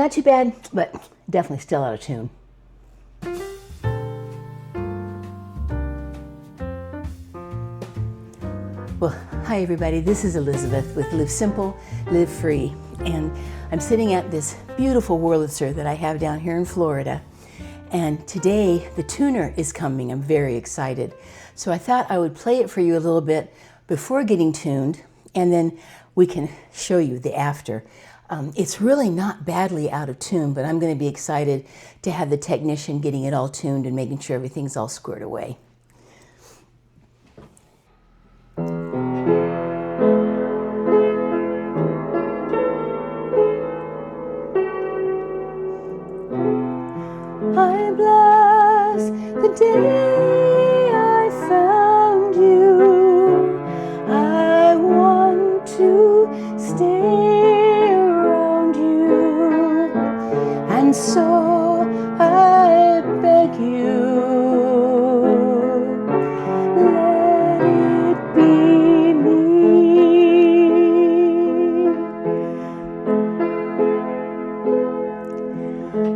not too bad, but definitely still out of tune. Well, hi everybody, this is Elizabeth with Live Simple, Live Free, and I'm sitting at this beautiful Wurlitzer that I have down here in Florida, and today the tuner is coming. I'm very excited. So I thought I would play it for you a little bit before getting tuned, and then we can show you the after. It's really not badly out of tune, but I'm going to be excited to have the technician getting it all tuned and making sure everything's all squared away. I bless the day I found you. I want to stay around you, and so I beg you, let it be me.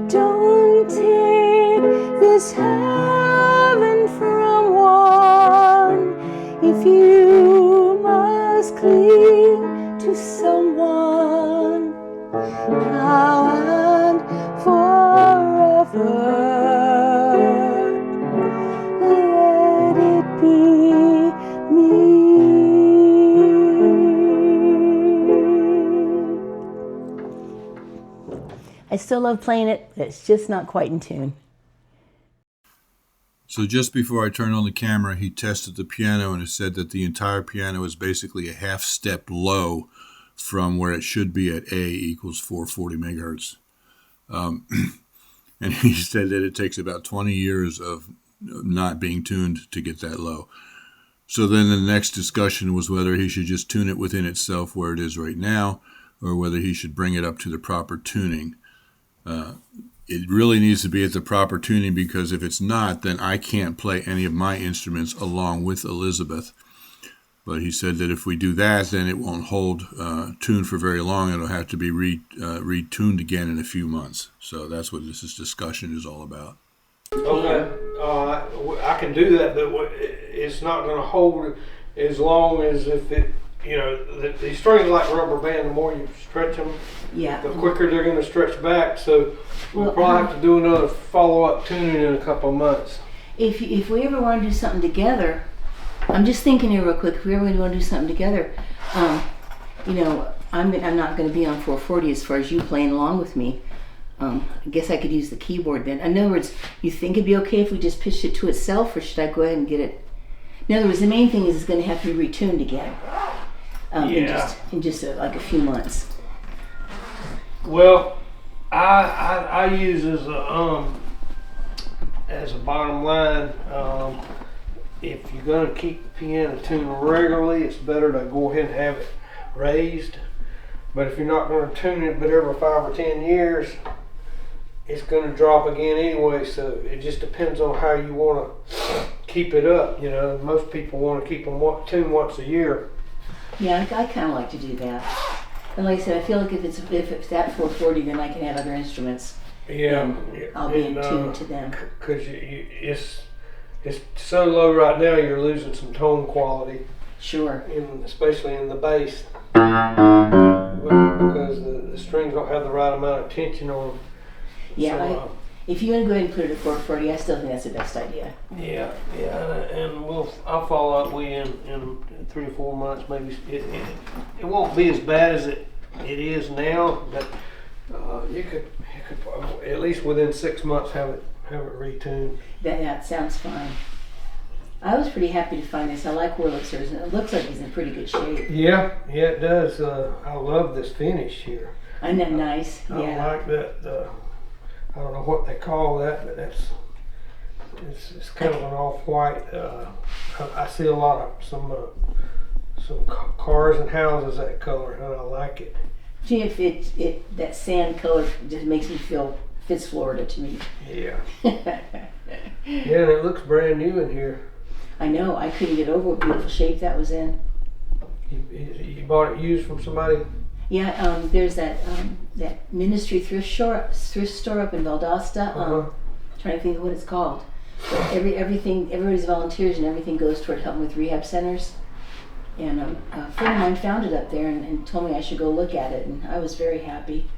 Don't take this heaven from one if you must cling to someone now and forever. Let it be me. I still love playing it, but it's just not quite in tune. So just before I turned on the camera, he tested the piano and it said that the entire piano is basically a half step low from where it should be at A equals 440 megahertz. And he said that it takes about 20 years of not being tuned to get that low. So then the next discussion was whether he should just tune it within itself where it is right now, or whether he should bring it up to the proper tuning. It really needs to be at the proper tuning, because if it's not, then I can't play any of my instruments along with Elizabeth. But he said that if we do that, then it won't hold tune for very long. It'll have to be retuned again in a few months. So that's what this discussion is all about. Okay, I can do that, but it's not going to hold as long as if it, these strings are like rubber band. The more you stretch them, the quicker they're going to stretch back. So we'll probably have to do another follow-up tuning in a couple of months. If we ever want to do something together, I'm just thinking here real quick, if we ever want to do something together, I'm not going to be on 440 as far as you playing along with me. I guess I could use the keyboard then. In other words, you think it'd be okay if we just pitched it to itself, or should I go ahead and get it? In other words, the main thing is it's going to have to be retuned again. In just like a few months. Well, I use as a bottom line, if you're going to keep the piano tuned regularly, it's better to go ahead and have it raised. But if you're not going to tune it but every 5 or 10 years, it's going to drop again anyway. So it just depends on how you want to keep it up. Most people want to keep them tuned once a year. Yeah, I kind of like to do that. And like I said, I feel like if it's that 440, then I can have other instruments. Yeah, I'll be in tune to them. Because it's so low right now, you're losing some tone quality. Sure. Especially in the bass, because the strings don't have the right amount of tension on them. Yeah. So, if you want to go ahead and put it at 440, I still think that's the best idea. Yeah, and I'll follow up with you in 3 or 4 months. Maybe it won't be as bad as it is now, but you could at least within 6 months have it retuned. That sounds fine. I was pretty happy to find this. I like Wurlitzers, and it looks like he's in pretty good shape. Yeah, it does. I love this finish here. Isn't that nice? I like that. I don't know what they call that, but it's kind of an off-white. I see a lot of some cars and houses that color, and I like it. Gee, if that sand color just makes me feel fits Florida to me. Yeah. Yeah, and it looks brand new in here. I know. I couldn't get over what beautiful shape that was in. You bought it used from somebody? Yeah, there's that Ministry thrift store up in Valdosta. Trying to think of what it's called. But everybody's volunteers and everything goes toward helping with rehab centers. And a friend of mine found it up there and told me I should go look at it, and I was very happy.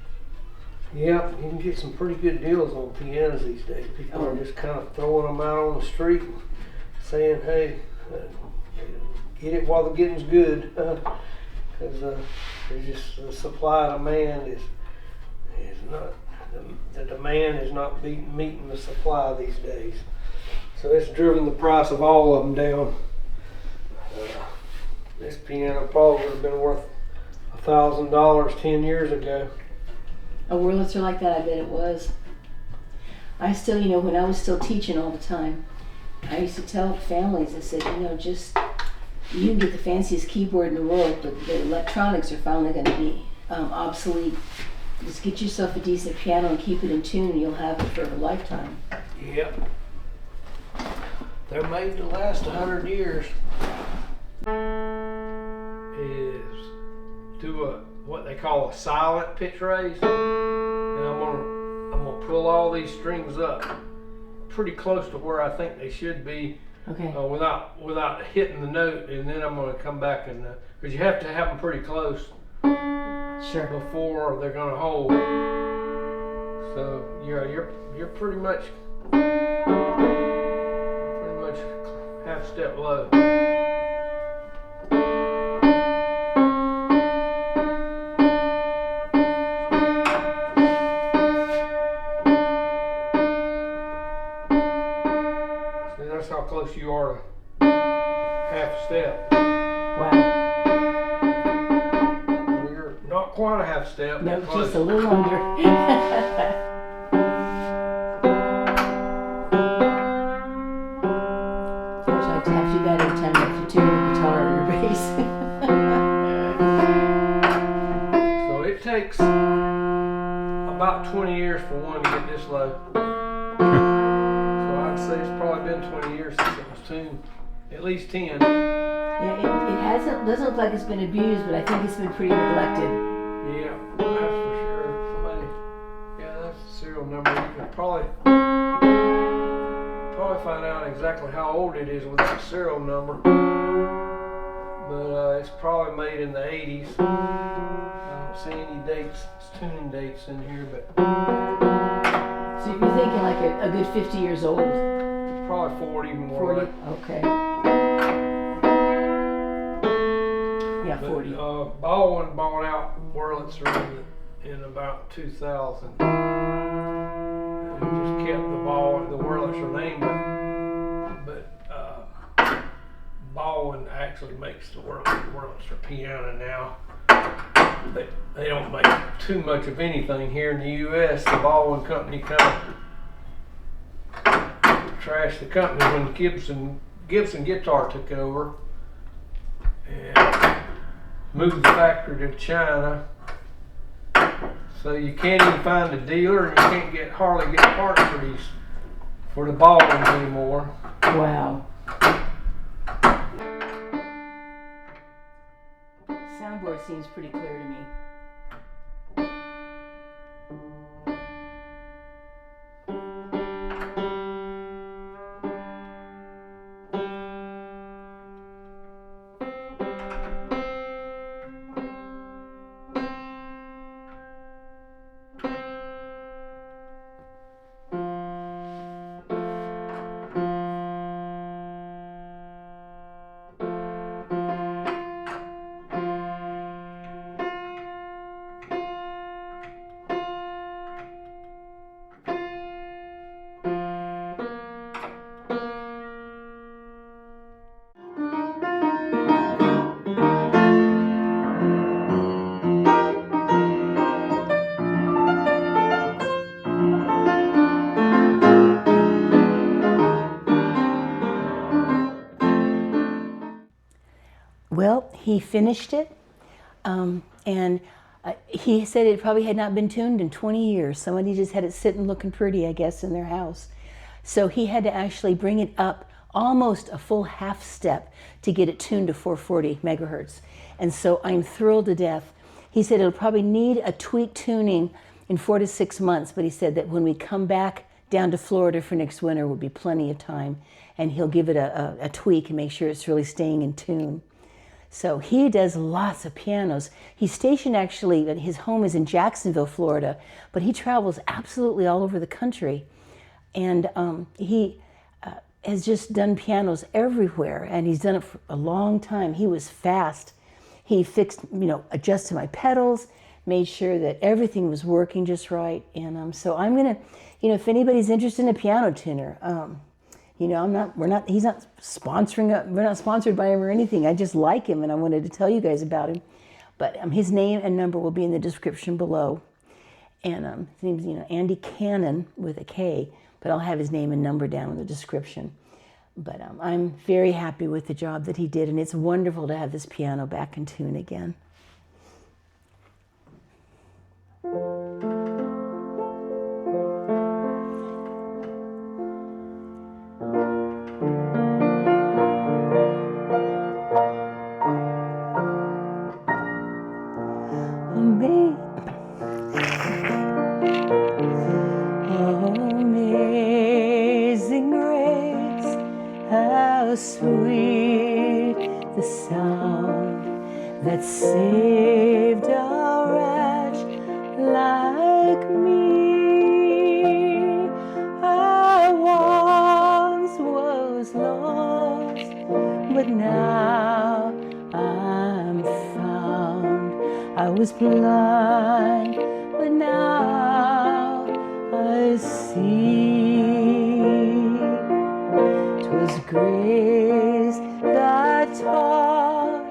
Yeah, you can get some pretty good deals on pianos these days. People are just kind of throwing them out on the street and saying, hey, get it while the getting's good. Because there's just the supply and demand is not, the demand is not meeting the supply these days. So it's driven the price of all of them down. This piano probably would have been worth $1,000 10 years ago. A Wurlitzer like that, I bet it was. I still, when I was still teaching all the time, I used to tell families, I said, just, you can get the fanciest keyboard in the world, but the electronics are finally going to be obsolete. Just get yourself a decent piano and keep it in tune, and you'll have it for a lifetime. Yep. They're made to last 100 years. Is do what they call a silent pitch raise, and I'm gonna pull all these strings up pretty close to where I think they should be. Okay. Without hitting the note, and then I'm gonna come back and because you have to have them pretty close. Sure. Before they're gonna hold. So you're pretty much half step low. So that's how close you are to half step. Wow. You're not quite a half step. No, close. just a little under. I'd have to do that every time you have to tune your guitar or your bass. So it takes about 20 years for one to get this low. So I'd say it's probably been 20 years since it was tuned. At least 10. Yeah, doesn't look like it's been abused, but I think it's been pretty neglected. Yeah, that's for sure. That's the serial number. You can probably find out exactly how old it is with that serial number. But it's probably made in the 80s. I don't see any dates, tuning dates in here, but. So you're thinking like a good 50 years old? Probably 40 more. 40? Okay. Yeah, 40. Baldwin bought out Wurlitzer in about 2000. And just kept the Wurlitzer name, but Baldwin actually makes the Wurlitzer piano now. They don't make too much of anything here in the U.S. The Baldwin company kind of trashed the company when Gibson Guitar took over and moved the factory to China. So you can't even find a dealer, and you can't hardly get parts for the Baldwins anymore. Wow. Soundboard seems pretty clear to me. Well, he finished it, and he said it probably had not been tuned in 20 years. Somebody just had it sitting looking pretty, I guess, in their house. So he had to actually bring it up almost a full half step to get it tuned to 440 megahertz. And so I'm thrilled to death He said it'll probably need a tweak tuning in 4 to 6 months, but he said that when we come back down to Florida for next winter will be plenty of time, and he'll give it a tweak and make sure it's really staying in tune. So he does lots of pianos. He's stationed actually, his home is in Jacksonville, Florida, but he travels absolutely all over the country. And he has just done pianos everywhere, and he's done it for a long time. He was fast. He fixed, adjusted my pedals, made sure that everything was working just right. And so I'm gonna, if anybody's interested in a piano tuner, he's not sponsoring, we're not sponsored by him or anything. I just like him, and I wanted to tell you guys about him. But his name and number will be in the description below. And his name's, Andy Kannon with a K, but I'll have his name and number down in the description. But I'm very happy with the job that he did, and it's wonderful to have this piano back in tune again. Amazing grace, how sweet the sound that saved a wretch like me. I once was lost, but now I'm found. I was blind, but now I see. 'Twas grace that taught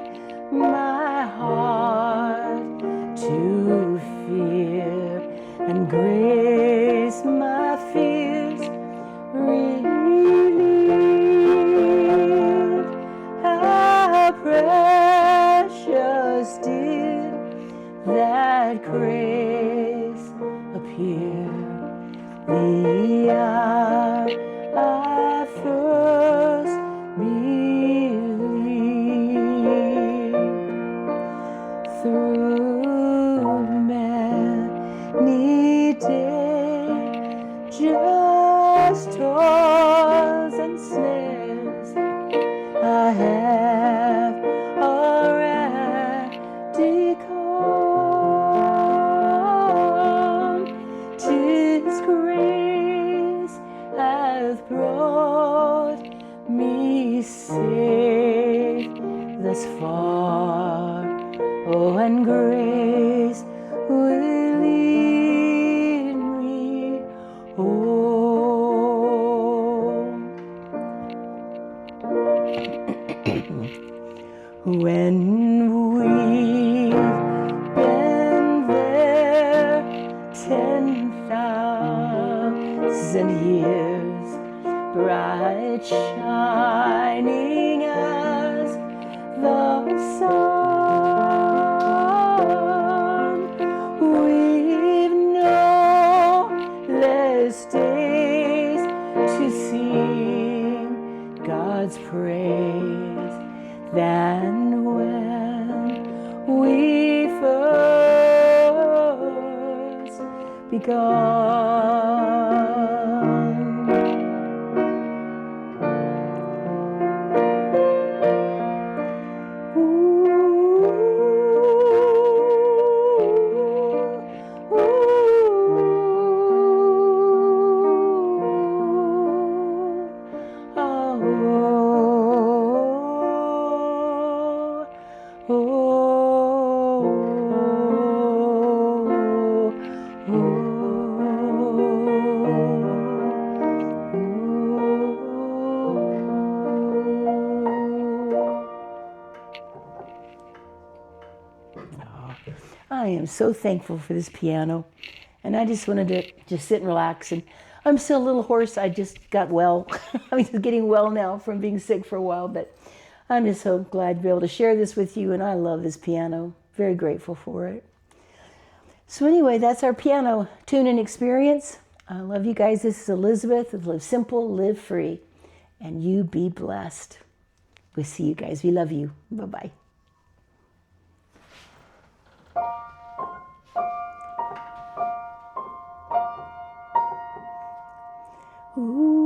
my heart to fear, and grace my fears relieved. How precious did that grace appear the hour I first believed. Through many dangers, toils, and snares, I have already come. 'Tis grace hath brought me safe thus far. Oh, and grace will lead me home. When we've been there 10,000 years, bright shining as the sun, we've no less days to sing God's praise than when we first begun. I am so thankful for this piano, and I just wanted to just sit and relax. And I'm still a little hoarse. I just got well. I'm just getting well now from being sick for a while, but I'm just so glad to be able to share this with you, and I love this piano. Very grateful for it. So anyway, that's our piano tuning experience. I love you guys. This is Elizabeth of Live Simple, Live Free, and you be blessed. We'll see you guys. We love you. Bye-bye. Ooh.